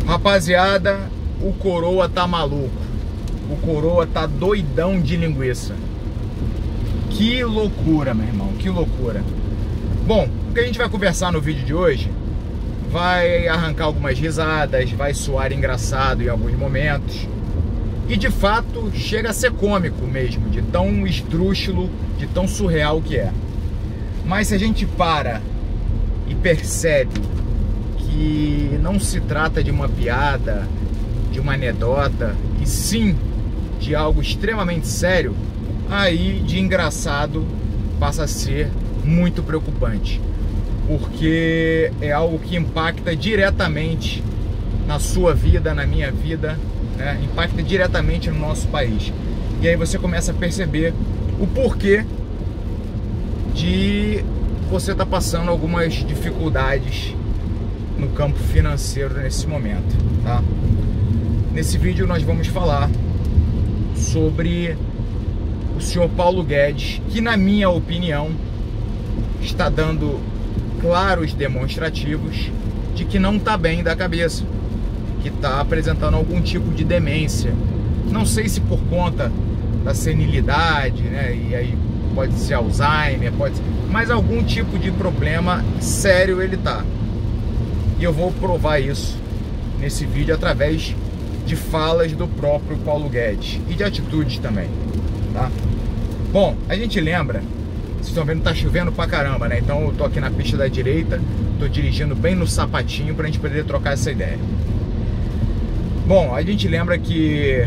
Rapaziada, o Coroa tá maluco. O Coroa tá doidão de linguiça. Que loucura, meu irmão, que loucura. Bom, o que a gente vai conversar no vídeo de hoje vai arrancar algumas risadas, vai soar engraçado em alguns momentos. E de fato chega a ser cômico mesmo, de tão esdrúxulo, de tão surreal que é. Mas se a gente para e percebe que não se trata de uma piada, de uma anedota, e sim de algo extremamente sério, aí de engraçado passa a ser muito preocupante, porque é algo que impacta diretamente na sua vida, na minha vida, né? Impacta diretamente no nosso país. E aí você começa a perceber o porquê de você estar passando algumas dificuldades no campo financeiro nesse momento, tá? Nesse vídeo nós vamos falar sobre o senhor Paulo Guedes, que na minha opinião está dando claros demonstrativos de que não está bem da cabeça, que está apresentando algum tipo de demência. Não sei se por conta da senilidade, né? E aí pode ser Alzheimer, pode ser, mas algum tipo de problema sério ele tá. E eu vou provar isso nesse vídeo através de falas do próprio Paulo Guedes e de atitudes também, tá? Bom, a gente lembra, vocês estão vendo, tá chovendo pra caramba, né? Então eu tô aqui na pista da direita, tô dirigindo bem no sapatinho pra gente poder trocar essa ideia. Bom, a gente lembra que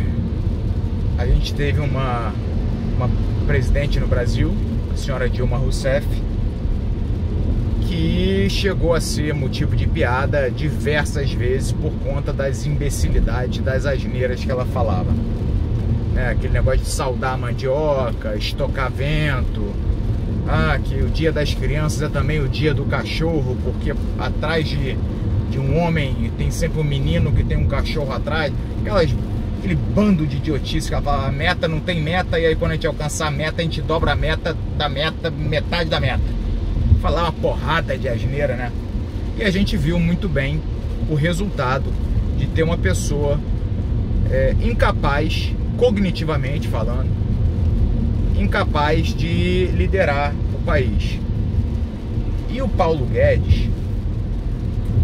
a gente teve uma presidente no Brasil, a senhora Dilma Rousseff, que chegou a ser motivo de piada diversas vezes por conta das imbecilidades, das asneiras que ela falava. Aquele negócio de saudar a mandioca, estocar vento, que o dia das crianças é também o dia do cachorro, porque atrás de um homem tem sempre um menino que tem um cachorro atrás, aquele bando de idiotice que ela fala, a meta não tem meta, e aí quando a gente alcançar a meta, a gente dobra a meta da meta, metade da meta. Falar uma porrada de asneira, né? E a gente viu muito bem o resultado de ter uma pessoa incapaz, cognitivamente falando, incapaz de liderar o país. E o Paulo Guedes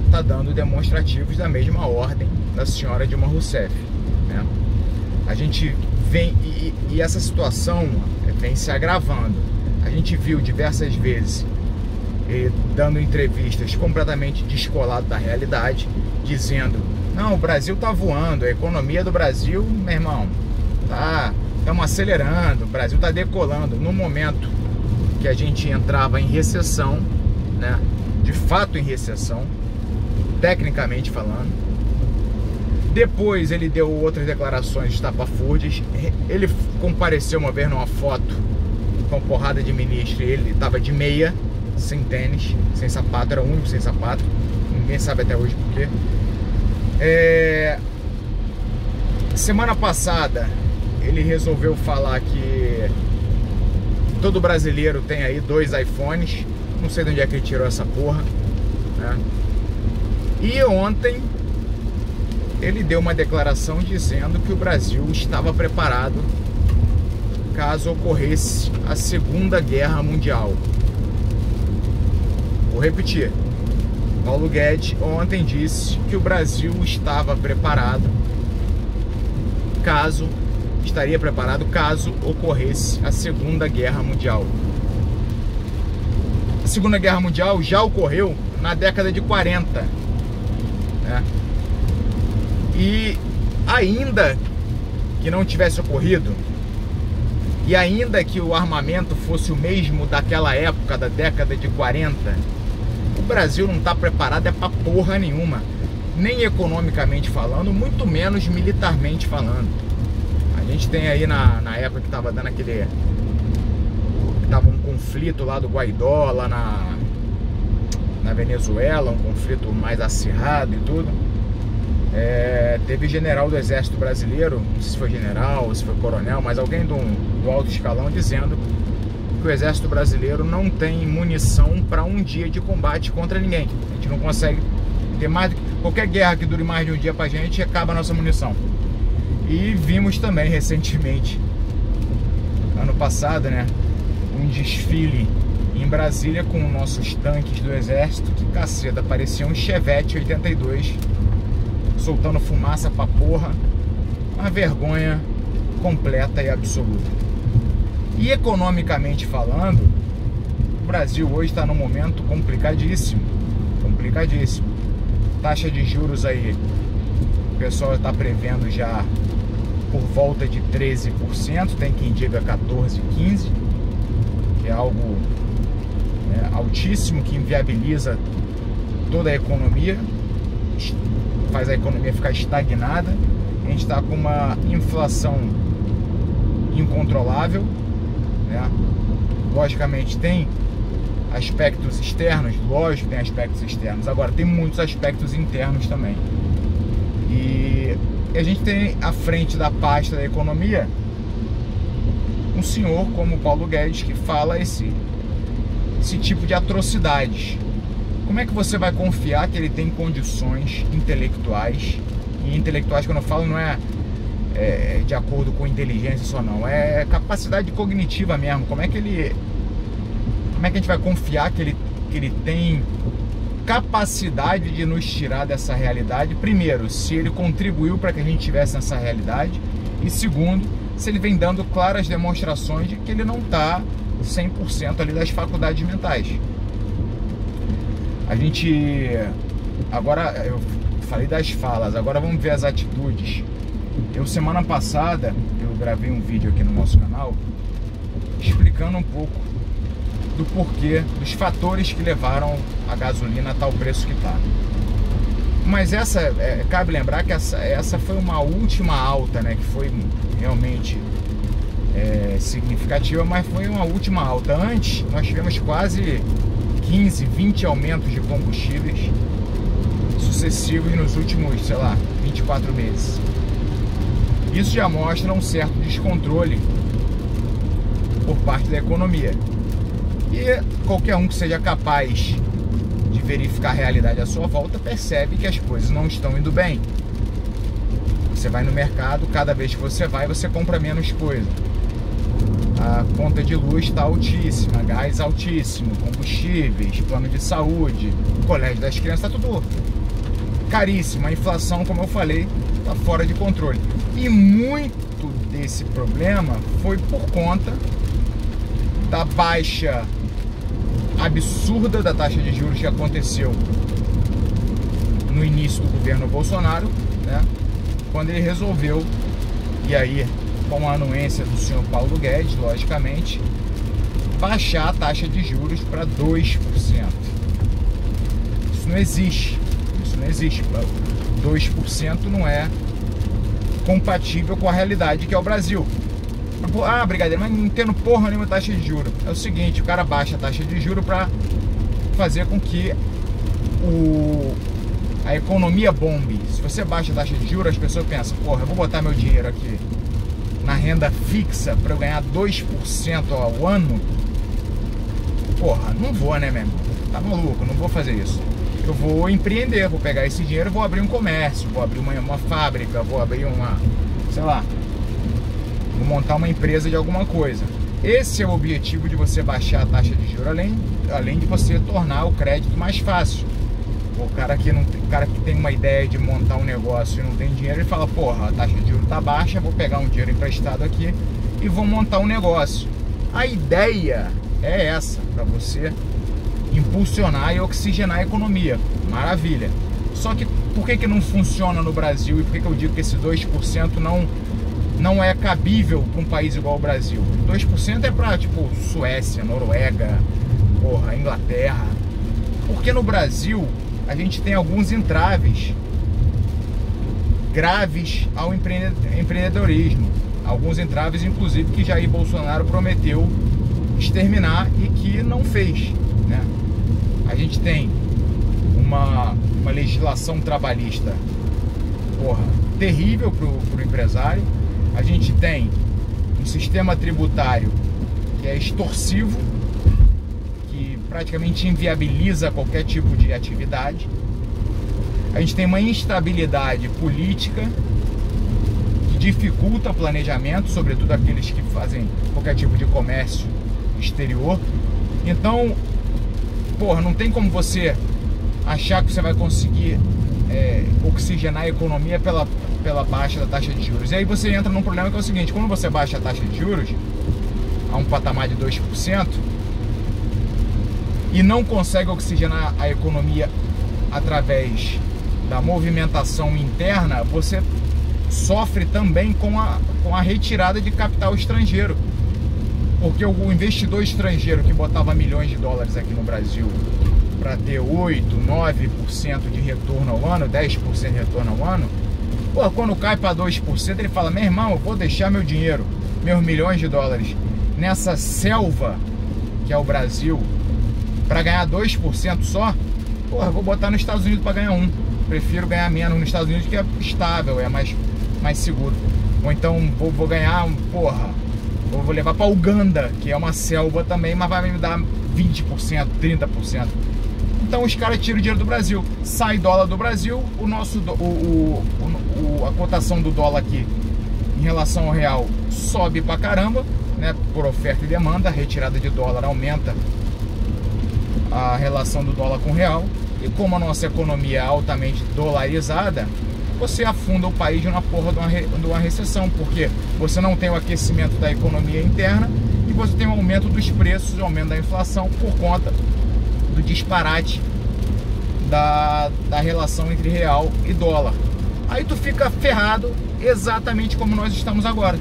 está dando demonstrativos da mesma ordem da senhora Dilma Rousseff, né? A gente vem, e essa situação vem se agravando. A gente viu diversas vezes dando entrevistas completamente descolado da realidade, dizendo, não, o Brasil tá voando, a economia do Brasil, meu irmão, estamos acelerando, o Brasil tá decolando. No momento que a gente entrava em recessão, né, de fato em recessão, tecnicamente falando. Depois ele deu outras declarações estapafúrdias. Ele compareceu uma vez numa foto com porrada de ministro e ele estava de meia, sem tênis, sem sapato, era o único sem sapato, ninguém sabe até hoje por quê. Semana passada ele resolveu falar que todo brasileiro tem aí 2 iPhones, não sei de onde é que ele tirou essa porra, né? E ontem ele deu uma declaração dizendo que o Brasil estava preparado caso ocorresse a Segunda Guerra Mundial. Vou repetir, Paulo Guedes ontem disse que o Brasil estava preparado estaria preparado caso ocorresse a Segunda Guerra Mundial. A Segunda Guerra Mundial já ocorreu na década de 40, né? E ainda que não tivesse ocorrido, e ainda que o armamento fosse o mesmo daquela época, da década de 40, o Brasil não está preparado pra porra nenhuma, nem economicamente falando, muito menos militarmente falando. A gente tem aí na época que tava dando tava um conflito lá do Guaidó, lá na Venezuela, um conflito mais acirrado e tudo. Teve general do Exército Brasileiro, não sei se foi general ou se foi coronel, mas alguém do alto escalão dizendo que o Exército Brasileiro não tem munição para um dia de combate contra ninguém. A gente não consegue ter mais do que... Qualquer guerra que dure mais de um dia pra gente, acaba a nossa munição. E vimos também recentemente, ano passado, né, um desfile em Brasília com nossos tanques do exército, que caceta, parecia um Chevette 82, soltando fumaça pra porra. Uma vergonha completa e absoluta. E economicamente falando, o Brasil hoje está num momento complicadíssimo. Complicadíssimo. Taxa de juros aí, o pessoal está prevendo já por volta de 13%, tem quem diga 14, 15%, que é algo altíssimo, que inviabiliza toda a economia, faz a economia ficar estagnada. A gente está com uma inflação incontrolável, né? Logicamente tem aspectos externos, lógico que tem aspectos externos, agora tem muitos aspectos internos também. E a gente tem à frente da pasta da economia um senhor como o Paulo Guedes, que fala esse tipo de atrocidades. Como é que você vai confiar que ele tem condições intelectuais? E intelectuais, quando eu falo, não é de acordo com inteligência só, não, é capacidade cognitiva mesmo. Como é que a gente vai confiar que ele tem capacidade de nos tirar dessa realidade? Primeiro, se ele contribuiu para que a gente tivesse nessa realidade, e segundo, se ele vem dando claras demonstrações de que ele não está 100% ali das faculdades mentais. A gente, agora eu falei das falas, agora vamos ver as atitudes. Semana passada, eu gravei um vídeo aqui no nosso canal explicando um pouco do porquê, dos fatores que levaram a gasolina a tal preço que está. Mas cabe lembrar que essa foi uma última alta, né, que foi realmente significativa, mas foi uma última alta. Antes, nós tivemos quase 15, 20 aumentos de combustíveis sucessivos nos últimos, sei lá, 24 meses. Isso já mostra um certo descontrole por parte da economia. E qualquer um que seja capaz de verificar a realidade à sua volta percebe que as coisas não estão indo bem. Você vai no mercado, cada vez que você vai, você compra menos coisa. A conta de luz está altíssima, gás altíssimo, combustíveis, plano de saúde, colégio das crianças, está tudo caríssimo. A inflação, como eu falei, está fora de controle. E muito desse problema foi por conta da baixa absurda da taxa de juros que aconteceu no início do governo Bolsonaro, né? Quando ele resolveu, e aí com a anuência do senhor Paulo Guedes, logicamente, baixar a taxa de juros para 2%. Isso não existe. 2% não é compatível com a realidade que é o Brasil. Ah, brigadeiro, mas não entendo porra nenhuma taxa de juros. É o seguinte, o cara baixa a taxa de juros para fazer com que a economia bombe. Se você baixa a taxa de juros, as pessoas pensam, porra, eu vou botar meu dinheiro aqui na renda fixa para eu ganhar 2% ao ano. Porra, não vou, né, meu irmão? Tá maluco, não vou fazer isso. Eu vou empreender, vou pegar esse dinheiro, vou abrir um comércio, vou abrir uma fábrica, vou abrir sei lá, vou montar uma empresa de alguma coisa. Esse é o objetivo de você baixar a taxa de juros, além de você tornar o crédito mais fácil. O cara que tem uma ideia de montar um negócio e não tem dinheiro, ele fala, porra, a taxa de juros tá baixa, vou pegar um dinheiro emprestado aqui e vou montar um negócio. A ideia é essa, para você impulsionar e oxigenar a economia. Maravilha. Só que por que não funciona no Brasil, e por que eu digo que esse 2% não é cabível para um país igual ao Brasil? 2% é para, tipo, Suécia, Noruega, porra, Inglaterra. Porque no Brasil a gente tem alguns entraves graves ao empreendedorismo. Alguns entraves, inclusive, que Jair Bolsonaro prometeu exterminar e que não fez, né? A gente tem uma legislação trabalhista, porra, terrível pro empresário. A gente tem um sistema tributário que é extorsivo, que praticamente inviabiliza qualquer tipo de atividade. A gente tem uma instabilidade política que dificulta o planejamento, sobretudo aqueles que fazem qualquer tipo de comércio exterior. Então, porra, não tem como você achar que você vai conseguir oxigenar a economia pela baixa da taxa de juros. E aí você entra num problema que é o seguinte: quando você baixa a taxa de juros a um patamar de 2% e não consegue oxigenar a economia através da movimentação interna, você sofre também com a retirada de capital estrangeiro. Porque o investidor estrangeiro que botava milhões de dólares aqui no Brasil para ter 8%, 9% de retorno ao ano, 10% de retorno ao ano, pô, quando cai para 2%, ele fala: meu irmão, eu vou deixar meu dinheiro, meus milhões de dólares nessa selva que é o Brasil para ganhar 2% só? Porra, vou botar nos Estados Unidos para ganhar 1%. Prefiro ganhar menos nos Estados Unidos, que é estável, é mais seguro. Ou então vou ganhar, porra, vou levar para Uganda, que é uma selva também, mas vai me dar 20%, 30%. Então os caras tiram o dinheiro do Brasil, sai dólar do Brasil, a cotação do dólar aqui em relação ao real sobe pra caramba, né, por oferta e demanda. A retirada de dólar aumenta a relação do dólar com o real, e como a nossa economia é altamente dolarizada, você afunda o país numa porra de uma recessão, porque você não tem o aquecimento da economia interna e você tem o aumento dos preços, o aumento da inflação por conta do disparate da relação entre real e dólar. Aí tu fica ferrado, exatamente como nós estamos agora,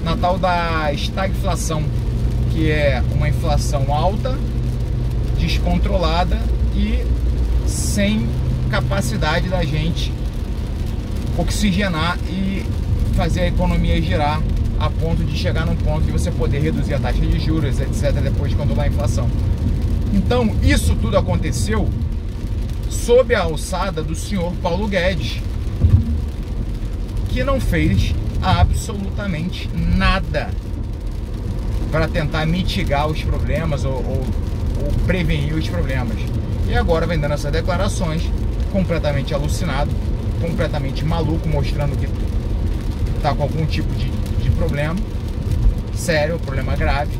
na tal da estagflação, que é uma inflação alta, descontrolada e sem capacidade da gente oxigenar e fazer a economia girar a ponto de chegar num ponto de você poder reduzir a taxa de juros, etc., depois de controlar a inflação. Então, isso tudo aconteceu sob a alçada do senhor Paulo Guedes, que não fez absolutamente nada para tentar mitigar os problemas ou prevenir os problemas. E agora vem dando essas declarações, completamente alucinado, completamente maluco, mostrando que está com algum tipo de problema sério, problema grave.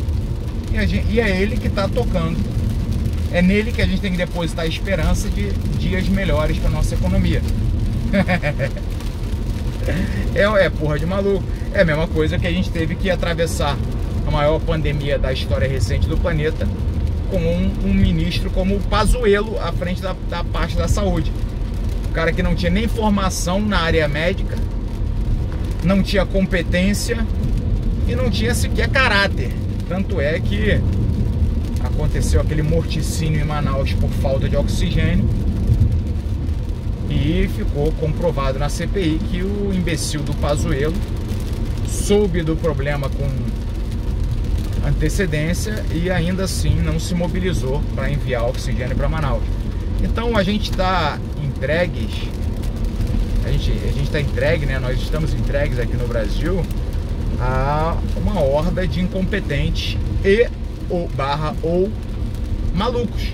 E é ele que está tocando. É nele que a gente tem que depositar a esperança de dias melhores para nossa economia. É porra de maluco. É a mesma coisa que a gente teve que atravessar a maior pandemia da história recente do planeta com um ministro como o Pazuello à frente da parte da saúde. O cara que não tinha nem formação na área médica, não tinha competência e não tinha sequer caráter. Tanto é que aconteceu aquele morticínio em Manaus por falta de oxigênio e ficou comprovado na CPI que o imbecil do Pazuello soube do problema com antecedência e ainda assim não se mobilizou para enviar oxigênio para Manaus. Então a gente está entregues, a gente está entregue, né? Nós estamos entregues aqui no Brasil a uma horda de incompetentes ou malucos.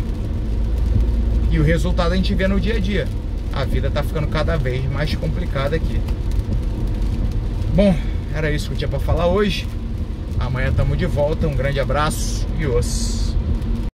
E o resultado a gente vê no dia a dia. A vida está ficando cada vez mais complicada aqui. Bom, era isso que eu tinha para falar hoje. Amanhã estamos de volta. Um grande abraço e os